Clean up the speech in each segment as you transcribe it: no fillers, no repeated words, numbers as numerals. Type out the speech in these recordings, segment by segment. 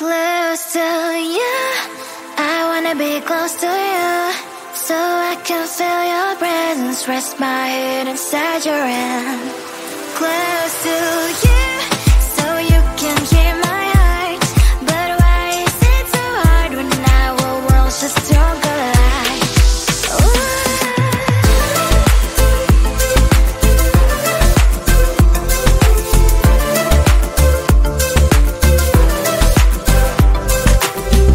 Close to you, I wanna be close to you, so I can feel your presence, rest my head inside your hand. Close to you, so you can hear my heart, but why is it so hard when our worlds just don't collide?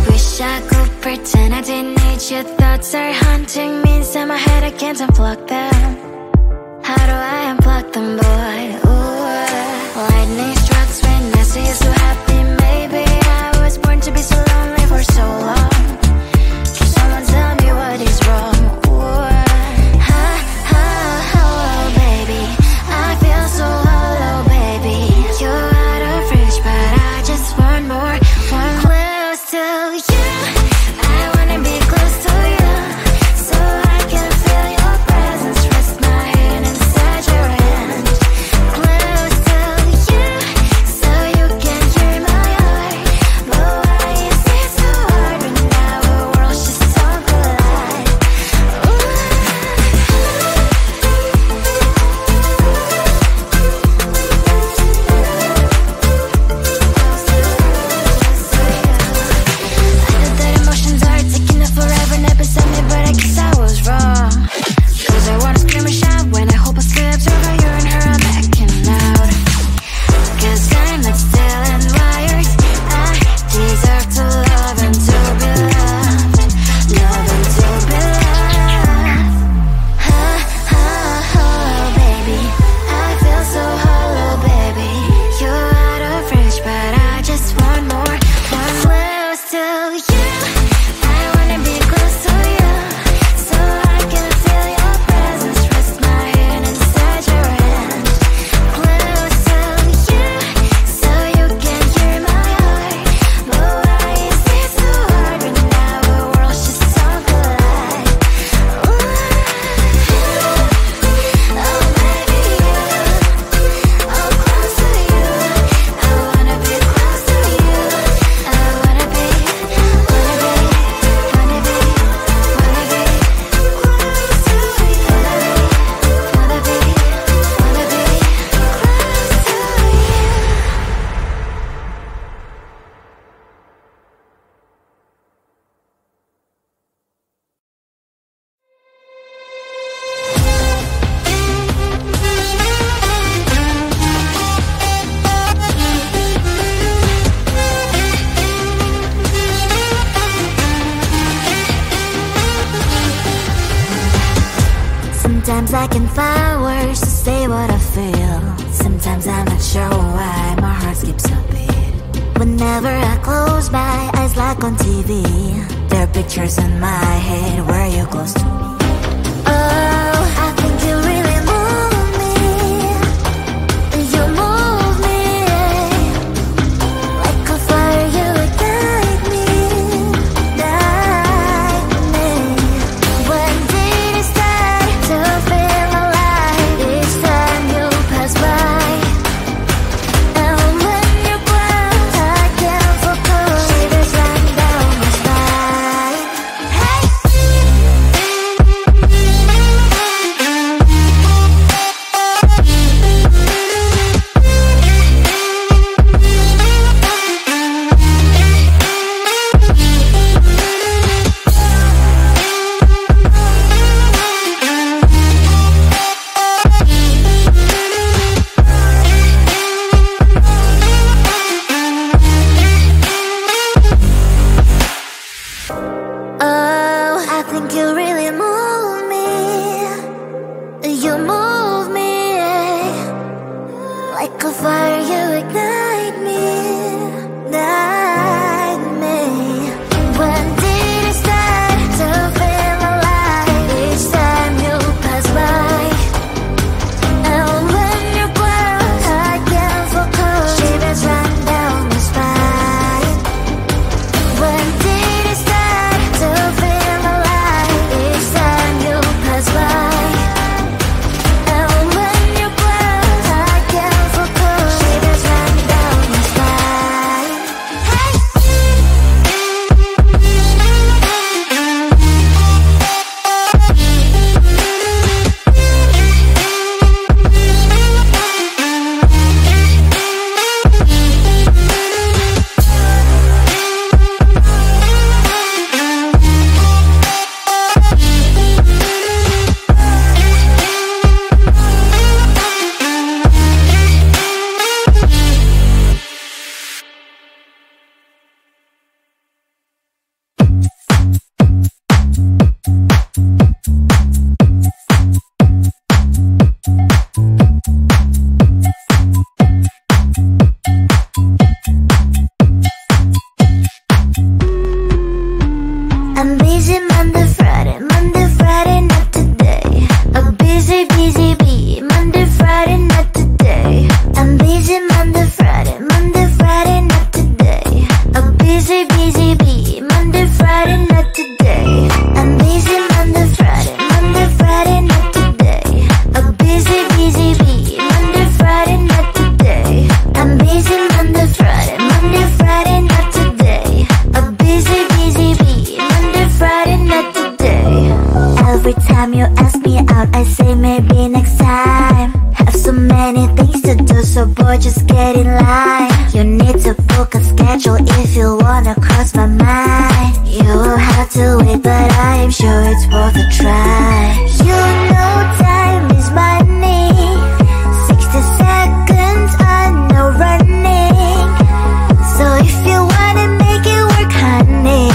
Wish I could pretend I didn't need your thoughts are haunting me inside my head, I can't unplug them. How do I unplug them, boy? Ooh, lightning strikes when I see you so happy. Maybe I was born to be so lonely for so long. Can someone tell me what is wrong? Ooh, oh, baby, I feel so hollow, baby. You're out of reach, but I just want more, one close to you. I wanna be close to you, so I can feel your presence, rest my head inside your hand. Close to you, so you can hear my heart, but why is it so hard when our worlds just don't collide? I know that emotions are taking up forever, never beside me, but I guess I was wrong. Cause I wanna scream and shout when I hope I slip through how you and her are backing out. Cause I'm not still and wired, I deserve to love and to be loved, love and to be loved. Oh, baby, I feel so hollow, baby. You're out of reach, but I just want more, one close to you. I wanna be close to you, so I can feel your presence, rest my head inside your hand. Close to you, so you can hear my heart, but why is it so hard when our worlds just don't collide? Oh, baby, oh, close to you. I wanna be close to you. I wanna be Sometimes I can find words to say what I feel. Sometimes I'm not sure why my heart skips a beat. Whenever I close my eyes like on TV, there are pictures in my head where you're close to me. Oh, I think you really move me. You move me like a fire, you would guide me, guide me. When did it start to feel alive? Each time you pass by, and when you're gone, I can't focus. Shivers run down my spine. Hey. get in line. You need to book a schedule if you wanna cross my mind. You will have to wait, but I am sure it's worth a try. You know time is money. 60 seconds on no running. So if you wanna make it work, honey,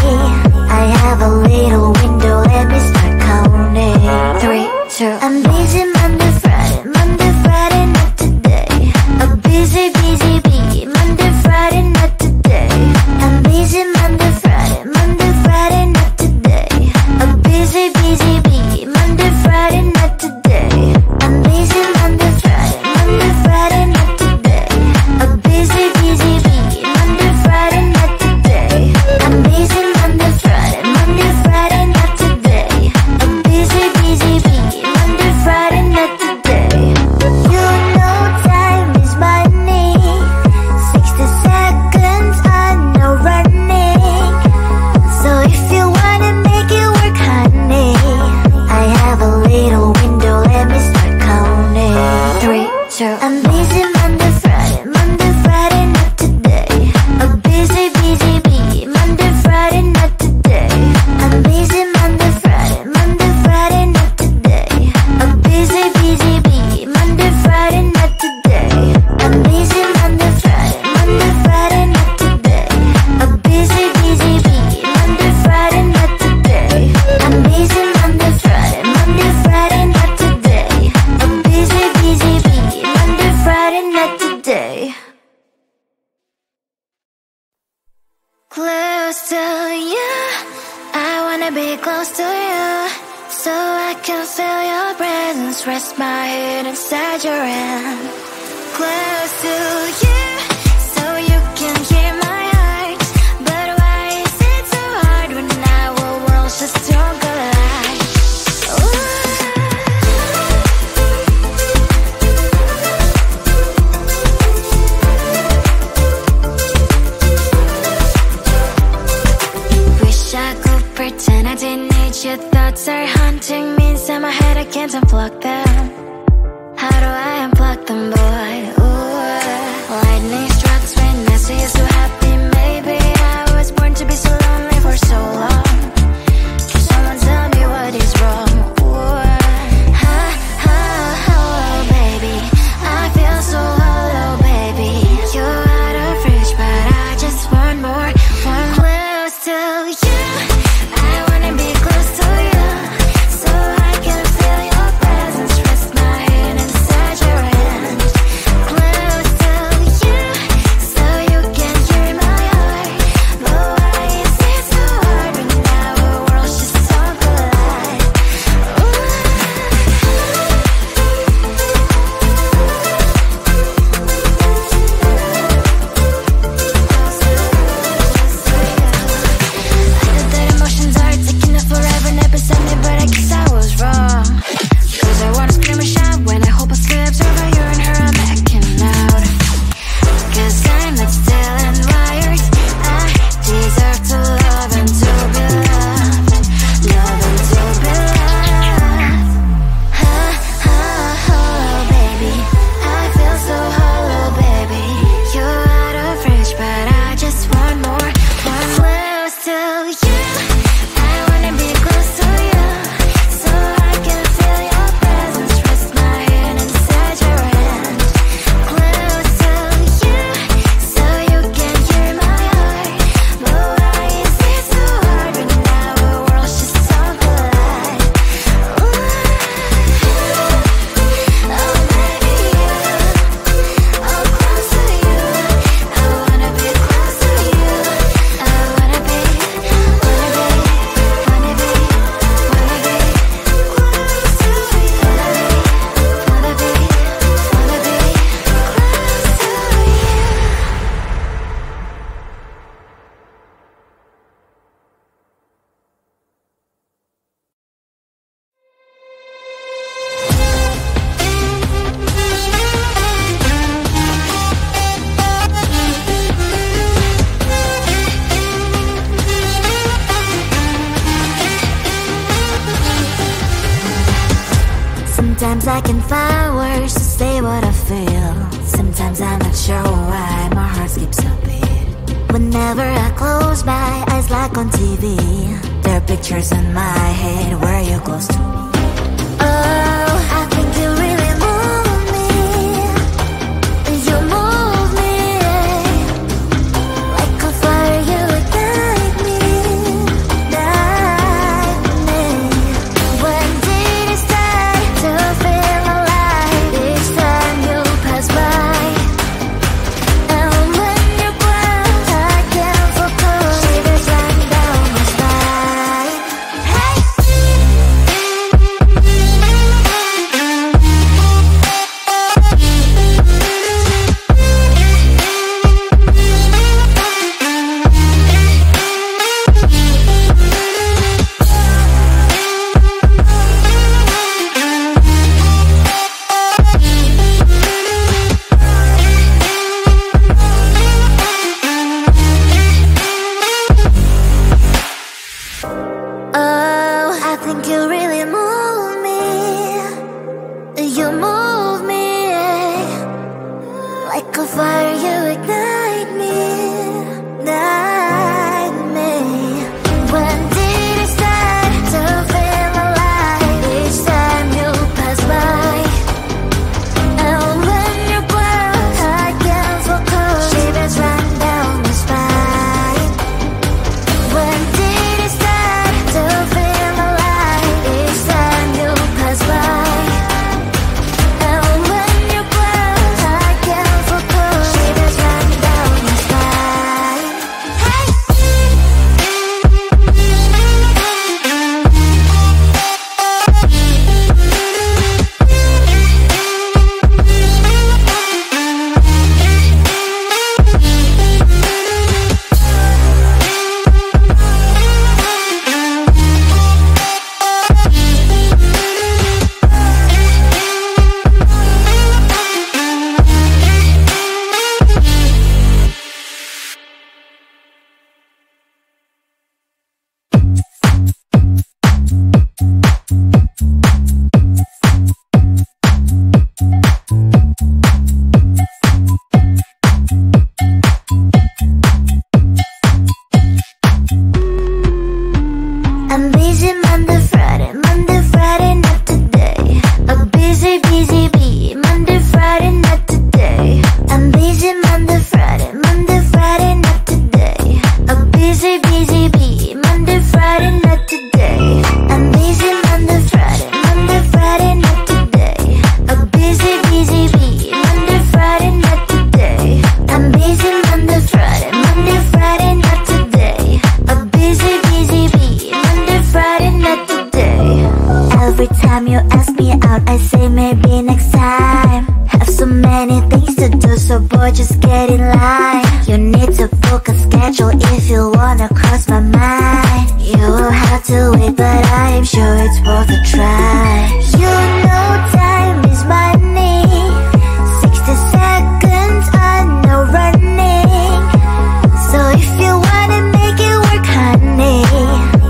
I have a little window, let me start counting. 3, 2, I'm busy Monday, Friday, not today. A busy bee, Monday, Friday, not today. I'm busy Monday, Friday, not today. A busy bee, Monday, Friday, not today. I'm busy Monday, Friday, not today. A busy bee, Monday, Friday, not today. I'm busy Monday, Friday, not today. A busy bee, Monday, Friday, not today. You know time is money. 60 seconds on no running. So if you wanna make it work, honey, I have a little window, let me start counting. 3, 2, I'm busy Monday, Friday, not today. A busy bee, Monday, Friday, not today. I'm busy Monday, Friday, not today. A busy bee, Monday, Friday, not today. I'm busy Monday, Friday, not today. A busy bee, Monday, Friday, not today. I'm busy Monday, Friday, not today. A busy bee, Monday, Friday, not today. Close to you, I wanna be close to you, so I can feel your presence, rest my head inside your hand. Close to you, so you can hear my heart. But why is it so hard when our worlds just don't collide? Wish I could pretend I didn't need your thoughts are haunting me inside my head, I can't unplug them. How do I unplug them, boy? Ooh, lightning strikes when I see you so happy. Maybe I was born to be so lonely for so long. Can someone tell me what is wrong? Ooh, baby, I feel so hollow, baby. You're out of reach, but I just want more. One close to you, I wanna be close to you, so I can feel your presence, rest my head inside your hand. Close to you, so you can hear my heart. But why is it so hard when our worlds just don't collide? I know that emotions are taking up forever, never sent me, but I guess I was wrong. Cause I wanna scream and shout when I hope I still observe how you and her are making out. Cause I'm not still and wired. I deserve to love and to be loved. Love and to be loved. Baby, I feel so hollow, baby. You're out of reach, but I just want more. One close to you, I wanna be close to you, so I can feel your presence, rest my head inside your hand. Close to you, so you can hear my heart. But why is it so hard when our worlds just don't collide? Oh baby, oh close to you, I wanna be close to you. I wanna be Sometimes I can find words to say what I feel. Sometimes I'm not sure why my heart skips a beat. Whenever I close my eyes like on TV, there are pictures in my head where you're close to me. Oh, I think you really move me. You move me like a fire, you ignite me, ignite me. When did it start to feel alive? Each time you pass by, and when you're gone, I can't focus. Shivers run down my spine. Hey. Oh, I think you really move me. You move me like a fire, you ignite me, ignite me. When did it start to feel alive? Each time you pass by, and when you're gone, I can't focus. Shivers run down my spine. When did it start to feel alive? Each time you pass by, and when you're gone, I can't focus. Shivers run down my spine. Hey. I'm busy Monday, Friday, not today. A busy bee. Monday, Friday, not today. I'm busy Monday, Friday, not today. A busy bee. Monday, Friday, not today. I'm busy Monday, Friday, not today. A busy bee. Monday, Friday, not today. I'm busy Monday, Friday, not today. A busy bee. Monday, Friday, not today. Every time you ask me out, I say maybe next time. Have so many things to do, so boy, just get in line. You need to book a schedule if you wanna cross my mind. You will have to wait, but I am sure it's worth a try. You know time is money. 60 seconds on no running. So if you wanna make it work, honey,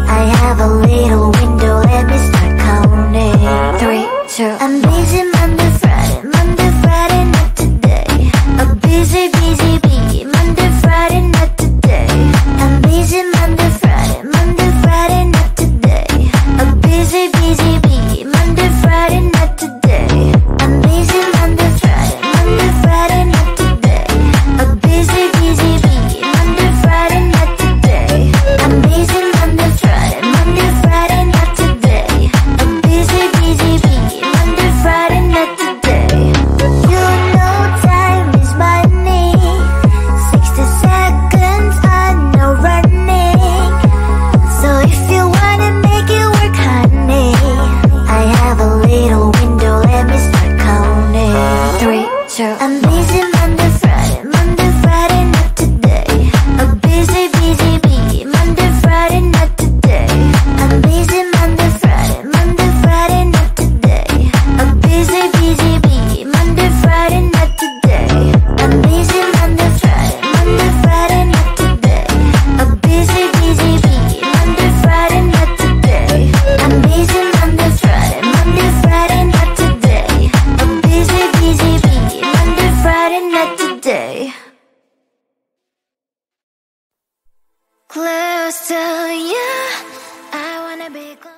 I have a little window, let me start counting. 3, 2, I'm busy Monday, Friday, not today. A busy bee. Monday, Friday, not today. I'm busy Monday, Friday, not today. A busy bee. Monday, close to you. I wanna be close.